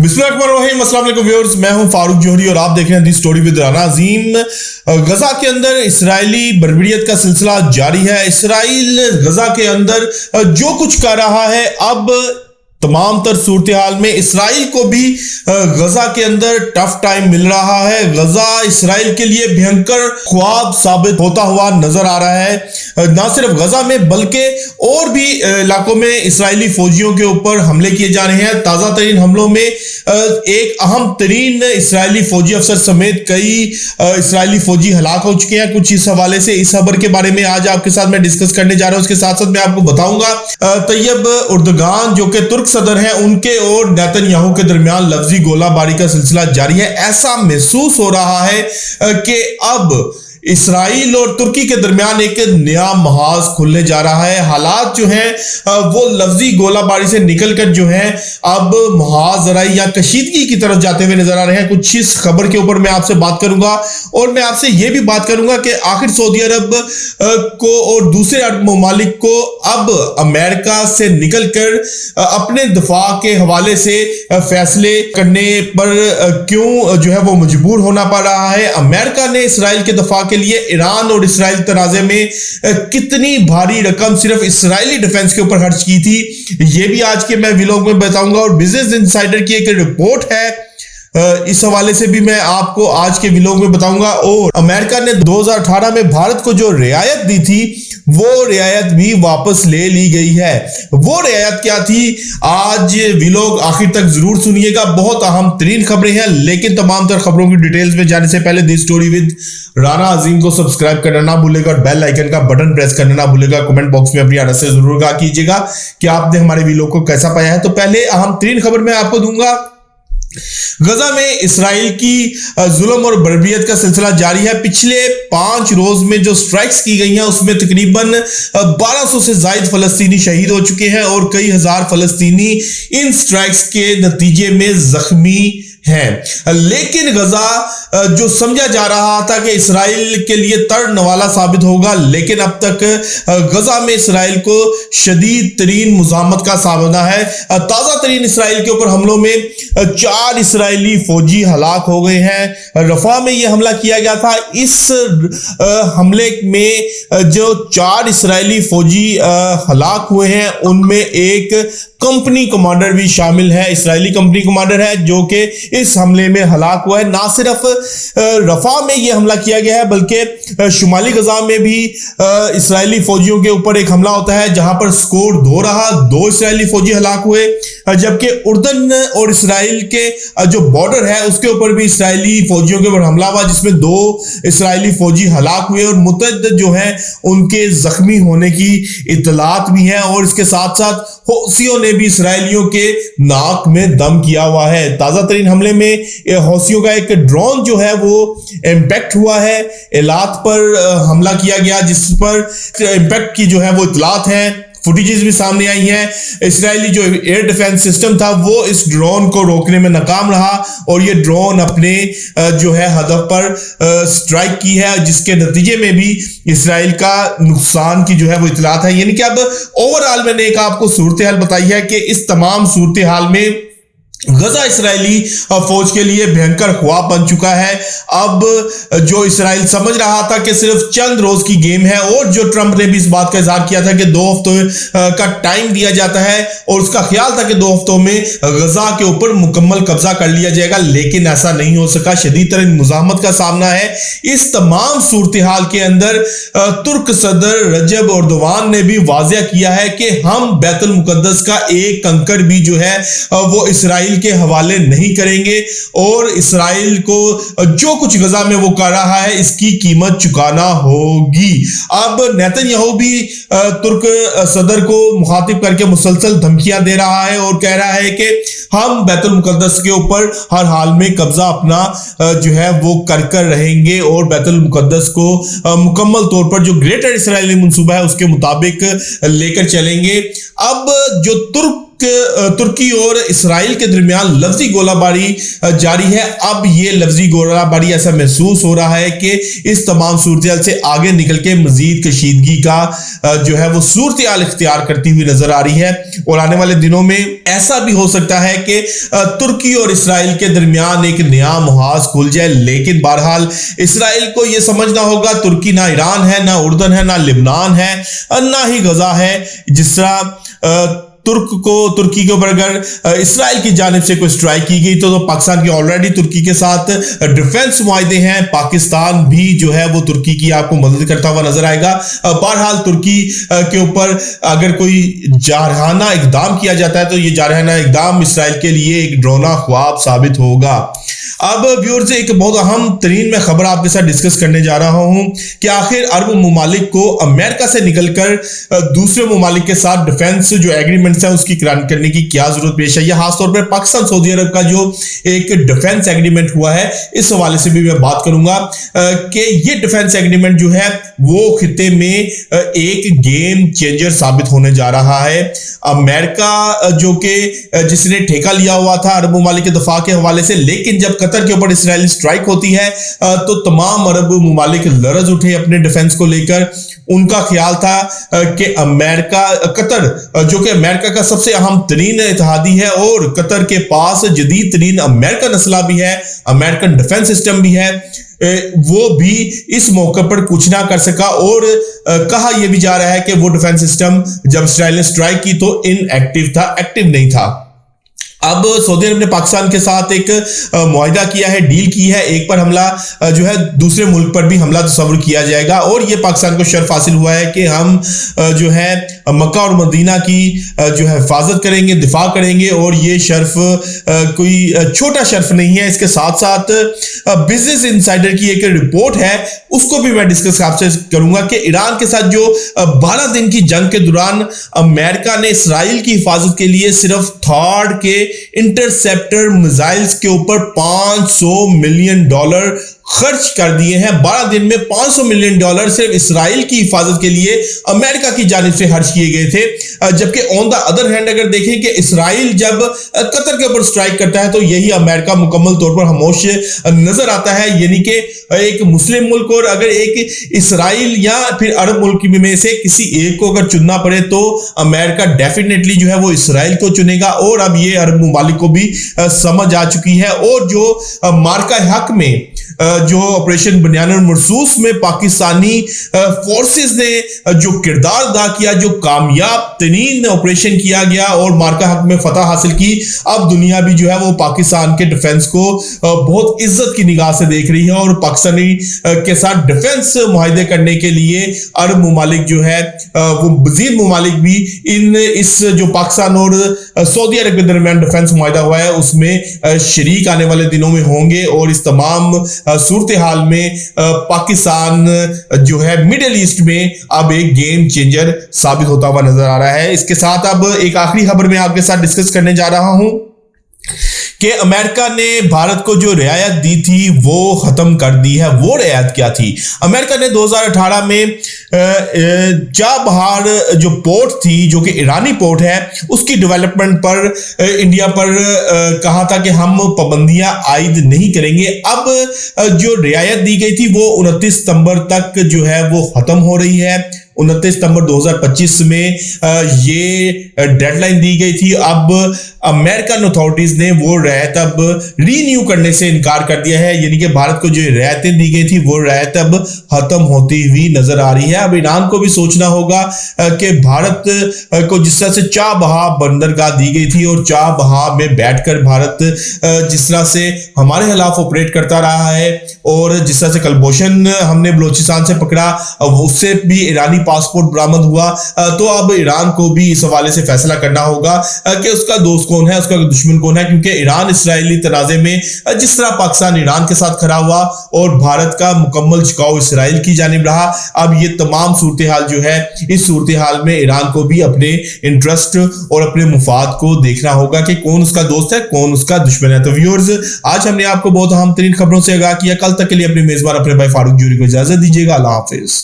बिस्मिल्लाहिर्रहमानिर्रहीम, अस्सलाम वालेकुम व्यूअर्स, मैं हूं फारूक जोहरी और आप देख रहे हैं दी स्टोरी विद राना अजीम। गजा के अंदर इस्राएली बर्बरियत का सिलसिला जारी है। इस्राइल गजा के अंदर जो कुछ कर रहा है, अब तमाम तर सूरत हाल में इस्राइल को भी गजा के अंदर टफ टाइम मिल रहा है। गजा इस्राइल के लिए भयंकर ख्वाब साबित होता हुआ नजर आ रहा है। ना सिर्फ गजा में बल्कि और भी इलाकों में इस्राइली फौजियों के ऊपर हमले किए जा रहे हैं। ताजा तरीन हमलों में एक अहम तरीन इस्राइली फौजी अफसर समेत कई इस्राइली फौजी हलाक हो चुके हैं। कुछ इस हवाले से इस खबर के बारे में आज आपके साथ मैं डिस्कस करने जा रहा हूं। उसके साथ साथ मैं आपको बताऊंगा तैयब उर्दगान जो कि तुर्क सदर हैं, उनके और नेतन्याहू के दरमियान लफ्जी गोलाबारी का सिलसिला जारी है। ऐसा महसूस हो रहा है कि अब इस्राइल और तुर्की के दरमियान एक नया महाज खुलने जा रहा है। हालात जो हैं वो लफ्जी गोलाबारी से निकलकर जो है अब मुहाजरा या कशीदगी की तरफ जाते हुए नजर आ रहे हैं। कुछ इस खबर के ऊपर मैं आपसे बात करूंगा और मैं आपसे यह भी बात करूंगा कि आखिर सऊदी अरब को और दूसरे अरब ममालिक को अब अमेरिका से निकलकर अपने दफा के हवाले से फैसले करने पर क्यों जो है वो मजबूर होना पड़ रहा है। अमेरिका ने इस्राइल के दफा के लिए ईरान और इस्राइल तनाजे में कितनी भारी रकम सिर्फ इस्राइली डिफेंस के ऊपर खर्च की थी, यह भी आज के मैं व्लॉग में बताऊंगा। और बिजनेस इनसाइडर की एक रिपोर्ट है, इस हवाले से भी मैं आपको आज के व्लॉग में बताऊंगा। और अमेरिका ने 2018 में भारत को जो रियायत दी थी वो रियायत भी वापस ले ली गई है। वो रियायत क्या थी, आज व्लॉग आखिर तक जरूर सुनिएगा। बहुत अहम तरीन खबरें हैं, लेकिन तमाम तर खबरों की डिटेल्स में जाने से पहले दी स्टोरी विद राना अजीम को सब्सक्राइब करना ना भूलेगा और बेल आइकन का बटन प्रेस करना ना भूलेगा। कमेंट बॉक्स में अपनी राय से जरूर आगाह कीजिएगा कि आपने हमारे व्लॉग को कैसा पाया है। तो पहले अहम तरीन खबर मैं आपको दूंगा। गजा में इस्राइल की जुल्म और बर्बरियत का सिलसिला जारी है। पिछले 5 रोज में जो स्ट्राइक्स की गई हैं उसमें तकरीबन 1200 से ज्यादा फलस्तीनी शहीद हो चुके हैं और कई हजार फलस्तीनी इन स्ट्राइक्स के नतीजे में जख्मी हैं। लेकिन गजा जो समझा जा रहा था कि इस्राइल के लिए तर्न वाला साबित होगा, लेकिन अब तक गजा में इस्राइल को शदीद तरीन मुज़ाहमत का सामना है। ताज़ा तरीन इस्राइल के ऊपर हमलों में 4 इस्राइली फौजी हलाक हो गए हैं। रफा में यह हमला किया गया था। इस हमले में जो 4 इस्राइली फौजी हलाक हुए हैं उनमें एक कंपनी कमांडर भी शामिल है, इस्राइली कंपनी कमांडर है जो कि इस हमले में हलाक हुआ है। ना सिर्फ रफा में यह हमला किया गया है बल्कि शुमाली गजा में भी इस्राइली फौजियों के ऊपर एक हमला होता है जहां पर स्कोर 2 रहा, 2 इस्राइली फौजी हलाक हुए। जबकि उर्दन और इस्राइल के जो बॉर्डर है उसके ऊपर भी इस्राइली फौजियों के ऊपर हमला हुआ जिसमें 2 इस्राइली फौजी हलाक हुए और मुतअद्दिद जो है उनके जख्मी होने की इतलात भी है। और इसके साथ साथ हौसियों ने भी इसराइलियों के नाक में दम किया हुआ है। ताजा तरीन हमले में हौसियों का एक ड्रोन जो है वो इंपैक्ट हुआ है। इलात पर हमला किया गया जिस पर इंपैक्ट की जो है वो इतलात है, फुटेजेस भी सामने आई हैं। इस्राएली जो एयर डिफेंस सिस्टम था वो इस ड्रोन को रोकने में नाकाम रहा और ये ड्रोन अपने जो है हदफ पर स्ट्राइक की है, जिसके नतीजे में भी इस्राइल का नुकसान की जो है वो इतलात है। यानी कि अब ओवरऑल मैंने एक आपको सूरत हाल बताई है कि इस तमाम सूरत हाल में गजा इस्राएली फौज के लिए भयंकर ख्वाब बन चुका है। अब जो इस्राइल समझ रहा था कि सिर्फ चंद रोज की गेम है और जो ट्रंप ने भी इस बात का इजहार किया था कि 2 हफ्तों का टाइम दिया जाता है और उसका ख्याल था कि 2 हफ्तों में गजा के ऊपर मुकम्मल कब्जा कर लिया जाएगा, लेकिन ऐसा नहीं हो सका। शदीद तरीन मुज़ाहमत का सामना है। इस तमाम सूरत हाल के अंदर तुर्क सदर रजब एर्दोगान ने भी वाज़ेह किया है कि हम बैतुल मुक़द्दस का एक कंकड़ भी जो है वो इस्राइल के हवाले नहीं करेंगे और इस्राइल को जो कुछ गजा में वो कर रहा है इसकी कीमत चुकाना होगी। अब नेतन्याहू भी तुर्क सदर को मुखातिब करके मुसलसल धमकियां दे रहा है और कह रहा है कि हम बैतुल मुक़द्दस के ऊपर हर हाल में कब्जा अपना जो है वो कर रहेंगे और बैतुल मुक़द्दस को मुकम्मल तौर पर जो ग्रेटर इस्राइली मंसूबा है उसके मुताबिक लेकर चलेंगे। अब जो तुर्क तुर्की और इसराइल के दरमियान लफ्जी गोलाबारी जारी है। अब ये लफ्जी गोलाबारी ऐसा महसूस हो रहा है कि इस तमाम सूरत से आगे निकल के मजीद कशीदगी का जो है वो सूरत इख्तियार करती हुई नजर आ रही है और आने वाले दिनों में ऐसा भी हो सकता है कि तुर्की और इसराइल के दरमियान एक नया मुहाज खुल जाए। लेकिन बहरहाल इसराइल को यह समझना होगा तुर्की ना ईरान है, ना उर्दन है, ना लिबनान है, ना ही गजा है। जिस तरह तुर्की के ऊपर अगर इसराइल की जानिब से कोई स्ट्राइक की गई तो पाकिस्तान के ऑलरेडी तुर्की के साथ डिफेंस मुआहदे हैं। पाकिस्तान भी जो है वो तुर्की की आपको मदद करता हुआ नजर आएगा। बहरहाल तुर्की के ऊपर अगर कोई जारहाना इकदाम किया जाता है तो ये जारहाना इकदाम इसराइल के लिए एक डरावना ख्वाब साबित होगा। अब व्यूअर्स एक बहुत अहम तरीन मैं खबर आपके साथ डिस्कस करने जा रहा हूं कि आखिर अरब ममालिक को अमेरिका से निकलकर दूसरे ममालिक के साथ डिफेंस जो एग्रीमेंट्स है उसकी करने की क्या जरूरत पेश है। यह खासतौर पर पाकिस्तान सऊदी अरब का जो एक डिफेंस एग्रीमेंट हुआ है इस हवाले से भी मैं बात करूंगा कि ये डिफेंस एग्रीमेंट जो है वो खिते में एक गेम चेंजर साबित होने जा रहा है। अमेरिका जो कि जिसने ठेका लिया हुआ था अरब ममालिक के दफा के हवाले से, लेकिन जब कतर के ऊपर इसराइली स्ट्राइक होती है तो तमाम अरब ममालिक लरज उठे अपने डिफेंस को लेकर। उनका ख्याल था कि अमेरिका कतर जो कि अमेरिका का सबसे अहम तरीन इत्तेहादी है और कतर के पास जदीद तरीन अमेरिकन असला भी है, अमेरिकन डिफेंस सिस्टम भी है, वो भी इस मौके पर कुछ ना कर सका। और कहा यह भी जा रहा है कि वो डिफेंस सिस्टम जब इसराइल ने स्ट्राइक की तो इनएक्टिव था, एक्टिव नहीं था। अब सऊदी अरब ने पाकिस्तान के साथ एक मुआहिदा किया है, डील की है, एक पर हमला जो है दूसरे मुल्क पर भी हमला तस्वुर किया जाएगा और ये पाकिस्तान को शर्फ हासिल हुआ है कि हम जो है मक्का और मदीना की जो है हिफाजत करेंगे, दिफा करेंगे और ये शर्फ कोई छोटा शर्फ नहीं है। इसके साथ साथ बिजनेस इनसाइडर की एक रिपोर्ट है उसको भी मैं डिस्कस आपसे करूंगा कि ईरान के साथ जो 12 दिन की जंग के दौरान अमेरिका ने इसराइल की हिफाजत के लिए सिर्फ थर्ड के इंटरसेप्टर मिसाइल्स के ऊपर $500 मिलियन खर्च कर दिए हैं। 12 दिन में $500 मिलियन सिर्फ इसराइल की हिफाजत के लिए अमेरिका की जानिब से खर्च किए गए थे। जबकि ऑन द अदर हैंड अगर देखें कि इसराइल जब कतर के ऊपर स्ट्राइक करता है तो यही अमेरिका मुकम्मल तौर पर खामोश नजर आता है। यानी कि एक मुस्लिम मुल्क और अगर एक इसराइल या फिर अरब मुल्क में से किसी एक को अगर चुनना पड़े तो अमेरिका डेफिनेटली जो है वो इसराइल को चुनेगा। और अब ये अरब ममालिक को भी समझ आ चुकी है और जो मार्का हक में जो ऑपरेशन बनियान मरसूस में पाकिस्तानी फोर्सेस ने जो किरदार अदा किया, जो कामयाब तरीन ऑपरेशन किया गया और मार्का हक में फतह हासिल की, अब दुनिया भी जो है वो पाकिस्तान के डिफेंस को बहुत इज्जत की निगाह से देख रही है और पाकिस्तानी के साथ डिफेंस मुआहिदे करने के लिए अरब ममालिक जो है वो मजीद ममालिक भी इस जो पाकिस्तान और सऊदी अरब के दरमियान डिफेंस मुआहिदा हुआ है उसमें शरीक आने वाले दिनों में होंगे। और इस तमाम सूरत हाल में पाकिस्तान जो है मिडिल ईस्ट में अब एक गेम चेंजर साबित होता हुआ नजर आ रहा है। इसके साथ अब एक आखिरी खबर में आपके साथ डिस्कस करने जा रहा हूं कि अमेरिका ने भारत को जो रियायत दी थी वो खत्म कर दी है। वो रियायत क्या थी? अमेरिका ने 2018 में चाबहार जो पोर्ट थी जो कि ईरानी पोर्ट है उसकी डेवलपमेंट पर इंडिया पर कहा था कि हम पाबंदियां आयद नहीं करेंगे। अब जो रियायत दी गई थी वो 29 सितंबर तक जो है वो खत्म हो रही है। 29 सितंबर 2025 में ये डेडलाइन दी गई थी। अब अमेरिकन अथॉरिटीज ने वो रियायत अब रीन्यू करने से इनकार कर दिया है। यानी कि भारत को जो रियायतें दी गई थी वो रियायत अब खत्म होती हुई नजर आ रही है। अब ईरान को भी सोचना होगा कि भारत को जिस तरह से चाबहार बंदरगाह दी गई थी और चाबहार में बैठकर भारत जिस तरह से हमारे खिलाफ ऑपरेट करता रहा है और जिस तरह से कलभूषण हमने बलोचिस्तान से पकड़ा उससे भी ईरानी पासपोर्ट बरामद हुआ, तो अब ईरान को भी इस हवाले से फैसला करना होगा कि उसका दोस्त कौन है, उसका दुश्मन कौन है। क्योंकि ईरान इसराइली तनाजे में जिस तरह पाकिस्तान ईरान के साथ खड़ा हुआ और भारत का मुकम्मल झुकाव इसराइल की जानिब रहा, अब ये तमाम सूरत हाल जो है इस सूरत हाल में ईरान को भी अपने इंटरेस्ट और अपने मुफाद को देखना होगा कि कौन उसका दोस्त है, कौन उसका दुश्मन है। तो व्यूअर्स, आज हमने आपको बहुत अहम तरीन खबरों से आगाह किया। कल तक के लिए अपने मेजबान अपने भाई फारूक जोहरी को इजाजत दीजिएगा। अल्लाह हाफिज।